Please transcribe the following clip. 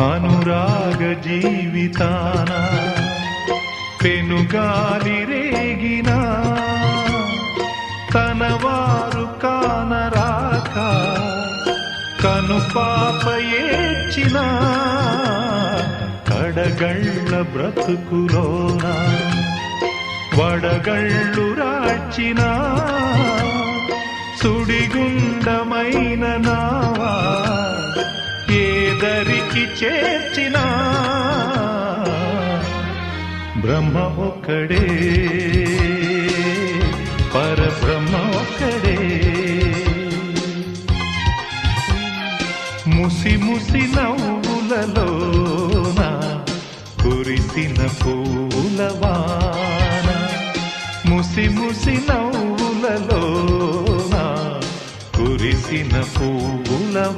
అనురాగ జీవితాన పెనుగాలి రేగినా తనవారు కానరాక కనుపాప ఏడ్చిన కడగళ్ళ బ్రతుకులోన వడగళ్ళు రాచిన సుడిగుండమైన నావా ఏదరికి చేర్చిన బ్రహ్మ ఒక్కడే పరబ్రహ్మ ఒక్కడే ముసి ముసి నవ్వులలోన కురిసిన పూలవాన ముసి ముసి నవ్వులలోన కురిసిన పూలవాన